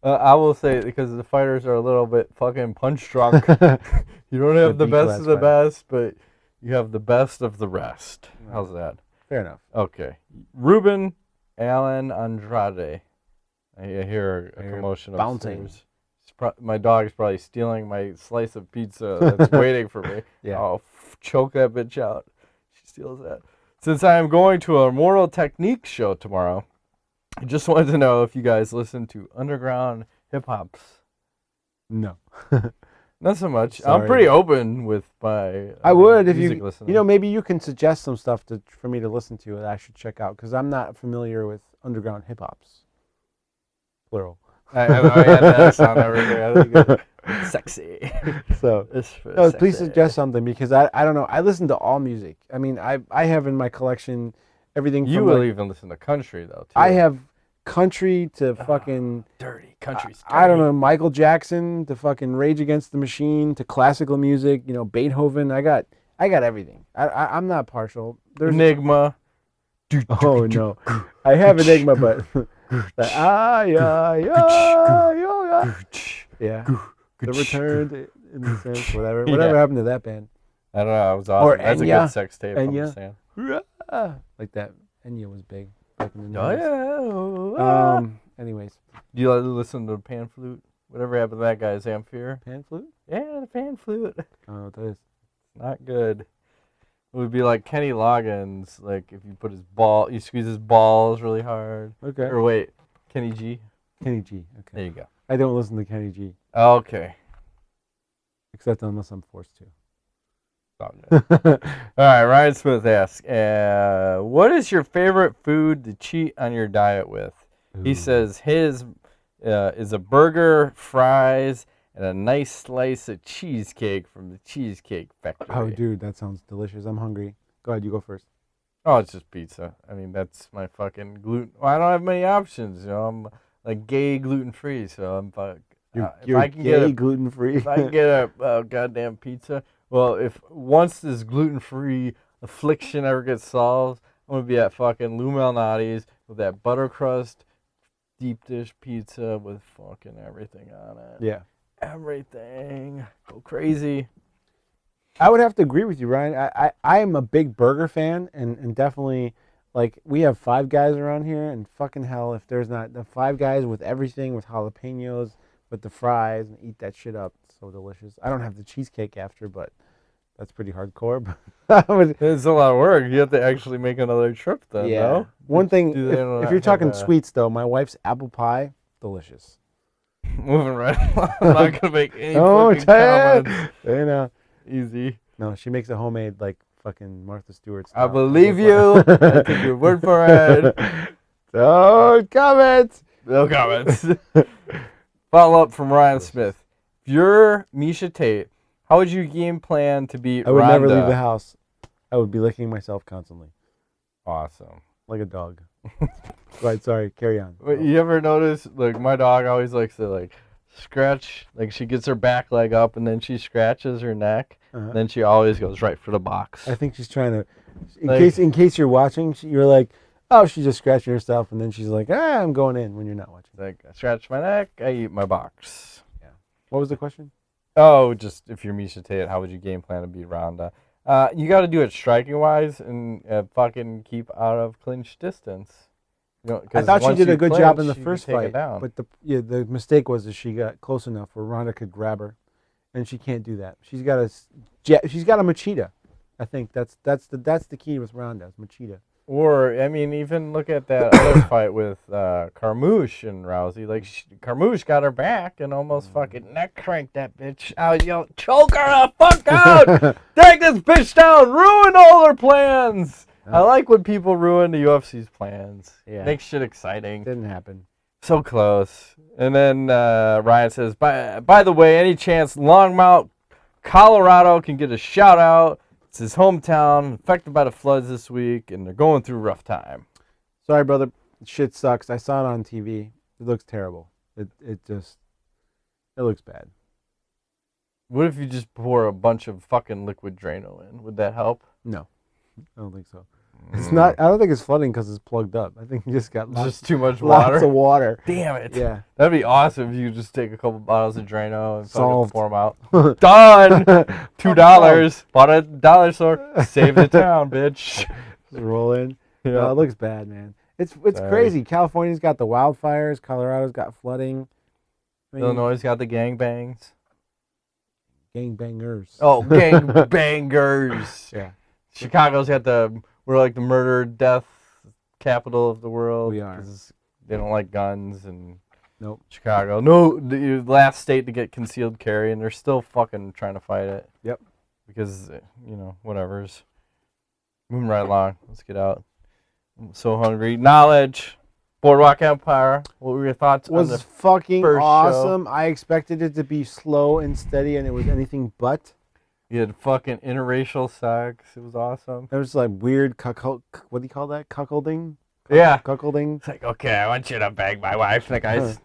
I will say because the fighters are a little bit fucking punch drunk. You don't have the best of the best, but you have the best of the rest. How's that? Fair enough. Okay. Ruben Allen Andrade. I hear a commotion upstairs. My dog is probably stealing my slice of pizza that's waiting for me. Yeah. I'll choke that bitch out. She steals that. Since I am going to a Mortal Technique show tomorrow, I just wanted to know if you guys listen to underground hip-hops. No. Not so much. Sorry. I'm pretty open with my I would if music you listening. maybe you can suggest some stuff for me to listen to that I should check out because I'm not familiar with underground hip-hops. Plural. I had that sound everything. Sexy. So, sexy. Please suggest something because I don't know. I listen to all music. I mean, I have in my collection everything from... You will even listen to country, though, too. I have country to fucking... Dirty. Country's dirty. I don't know, Michael Jackson to fucking Rage Against the Machine to classical music, Beethoven. I got everything. I'm not partial. There's Enigma. Oh, no. I have Enigma, but... Yeah. The Return in the Sense, whatever. Whatever happened to that band? I don't know. It was awesome. Or That's Enya. a good sex tape. Enya. Like that. Enya was big. fucking Oh yeah. Anyways, Do you like to listen to the pan flute? Whatever happened to that guy, Zamfir? pan flute? Yeah, the pan flute. I don't know what that is. Not good. It would be like Kenny Loggins, like if you put you squeeze his balls really hard. Okay. Or wait, Kenny G? Kenny G. Okay. There you go. I don't listen to Kenny G. Okay. Except unless I'm forced to. All right, Ryan Smith asks, what is your favorite food to cheat on your diet with? He Ooh. says his is a burger, fries, and a nice slice of cheesecake from the Cheesecake Factory. Oh, dude, that sounds delicious. I'm hungry. Go ahead, you go first. Oh, it's just pizza. I mean, that's my fucking gluten. Well, I don't have many options, you know. I'm like gay gluten-free, so I'm You're gay, gluten-free. If I can get a goddamn pizza, well, if once this gluten-free affliction ever gets solved, I'm gonna be at fucking Lou Malnati's with that butter crust deep dish pizza with fucking everything on it. Yeah. Everything. Go crazy. I would have to agree with you, Ryan. I am a big burger fan, and definitely, like, we have Five Guys around here, and fucking hell, if there's not the Five Guys with everything, with jalapenos, with the fries, and eat that shit up. It's so delicious. I don't have the cheesecake after, but that's pretty hardcore. But It's a lot of work. You have to actually make another trip then, yeah. no? One thing, Do if you're talking sweets, though, my wife's apple pie, delicious. Moving right along. I'm not gonna make any Oh, fucking comments. You know. Easy. No, she makes a homemade, like, fucking Martha Stewart I style. believe you. I take your word for it. Don't comment. No comments. Follow up from Ryan Smith. If you're Misha Tate, how would you game plan to beat I would Ronda? never leave the house. I would be licking myself constantly. Awesome. Like a dog. Right, sorry, carry on. But you ever notice, like, my dog always likes to, like, scratch, like, she gets her back leg up and then she scratches her neck. Uh-huh. Then she always goes right for the box. I think she's trying to, Like- in case you're watching, you're like, oh, she's just scratching herself, and then she's like, I'm going in when you're not watching. Like, I scratch my neck, I eat my box. Yeah. What was the question? Oh, just if you're Misha Tate, how would you game plan to beat Ronda? You got to do it striking wise and fucking keep out of clinch distance. You know, I thought she did a good job in the you first can take it fight, down. but the mistake was that she got close enough where Ronda could grab her, and she can't do that. She's got a machida. I think that's the key with Ronda, is machida. Or, I mean, even look at that other fight with Carmouche and Rousey. Like, Carmouche got her back and almost fucking neck cranked that bitch. I was yelling, choke her the fuck out! Take this bitch down! Ruin all her plans! I like when people ruin the UFC's plans. Yeah. Makes shit exciting. Didn't happen. So close. And then Ryan says, by the way, any chance Longmont, Colorado can get a shout out? It's his hometown, affected by the floods this week, and they're going through a rough time. Sorry, brother. Shit sucks. I saw it on TV. It looks terrible. It looks bad. What if you just pour a bunch of fucking liquid Drano in? Would that help? No, I don't think so. It's not. I don't think it's flooding because it's plugged up. I think you just got Just too much water? Lots of water. Damn it. Yeah. That'd be awesome if you just take a couple bottles of Drano and fucking Solved. pour them out. Done! $2. Bought at a dollar store. Save the town, bitch. Just roll in. Yeah. No, it looks bad, man. It's Sorry. crazy. California's got the wildfires. Colorado's got flooding. I mean, Illinois got the gangbangs. gangbangers. Oh, gangbangers. Yeah. Chicago's got we're like the murder, death capital of the world. We are. 'Cause they don't like guns and Nope. Chicago. No, the last state to get concealed carry, and they're still fucking trying to fight it. Yep. Because, whatever's. Moving right along. Let's get out. I'm so hungry. Knowledge. Boardwalk Empire. What were your thoughts on Was the fucking first awesome. I expected it to be slow and steady, and it was anything but. You had fucking interracial sex. It was awesome. There was like weird what do you call that? Cuckolding? Yeah. Cuckolding. It's like, okay, I want you to bang my wife. That guy's...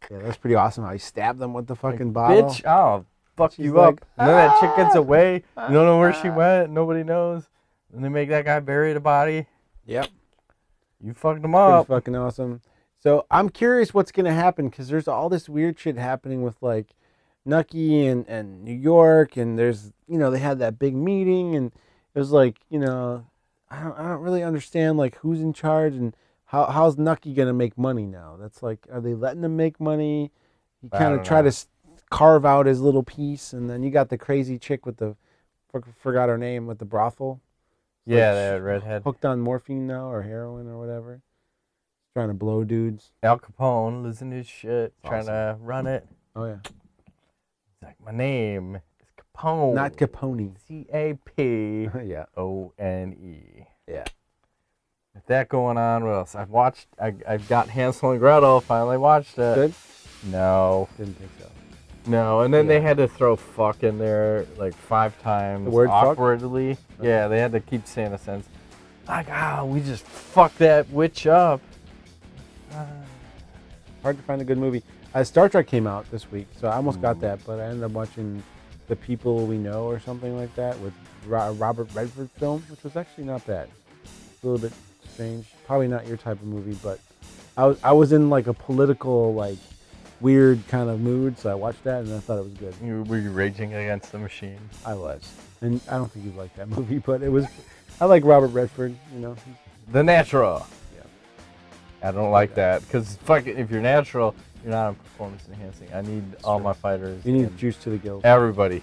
Yeah, that's pretty awesome how he stabbed them with the fucking bottle. Bitch, I'll fuck She's you like, up. And then that chick gets away. You don't know where she went. Nobody knows. And they make that guy bury the body. Yep. You fucked him Pretty up. fucking awesome. So I'm curious what's going to happen because there's all this weird shit happening with like Nucky and New York. And there's, they had that big meeting and it was like, I don't really understand like who's in charge and how's Nucky gonna make money now. That's like, are they letting him make money? He kind of try to carve out his little piece, and then you got the crazy chick with the forgot her name with the brothel. Yeah, like, that redhead. Hooked on morphine now or heroin or whatever. Trying to blow dudes. Al Capone losing his shit, trying Awesome. to run it. Oh yeah. It's like, my name is Capone. Not Capone. CAPONE. Yeah. Yeah. With that going on, what else? I've got Hansel and Gretel. Finally watched it. Good? No. Didn't think so. No, and then they had to throw fuck in there like 5 times. The word fuck? awkwardly. Okay. Yeah, they had to keep saying a sentence. Like, we just fucked that witch up. Hard to find a good movie. Star Trek came out this week, so I almost got that, but I ended up watching The People We Know or something like that with Robert Redford film, which was actually not bad. A little bit strange. Probably not your type of movie, but I was in like a political, like, weird kind of mood, so I watched that and I thought it was good. Were you raging against the machine? I was. And I don't think you'd like that movie, but it was, I like Robert Redford, you know. The Natural. Yeah. I don't like that, because if you're natural, you're not on performance enhancing. I need all my fighters. You need juice to the gills. Everybody.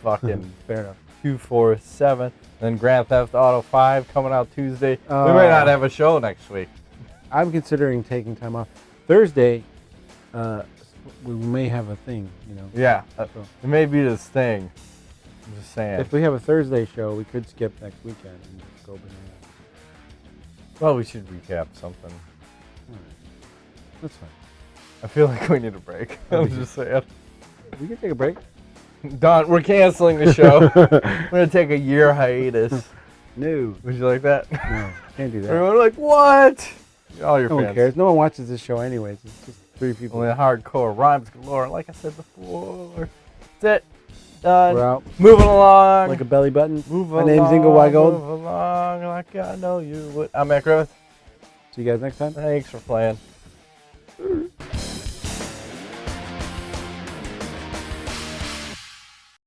Fucking Fair enough. 247. Then Grand Theft Auto 5 coming out Tuesday. We might not have a show next week. I'm considering taking time off. Thursday, we may have a thing, you know. Yeah. So It may be this thing. I'm just saying. if we have a Thursday show, we could skip next weekend and just go banana. Well, we should recap something. All right. That's fine. I feel like we need a break. I'm just saying. We can take a break. Don, we're canceling the show. We're going to take a year hiatus. No. Would you like that? No, can't do that. Everyone like, what? All your No fans. one cares. No one watches this show anyways. It's just 3 people. Only hardcore rhymes galore, like I said before. That's it. Done. We're out. Moving along. Like a belly button. Move My along. name's Ingo Weigold. Move along like I know you would. I'm Matt Griffith. See you guys next time. Thanks for playing.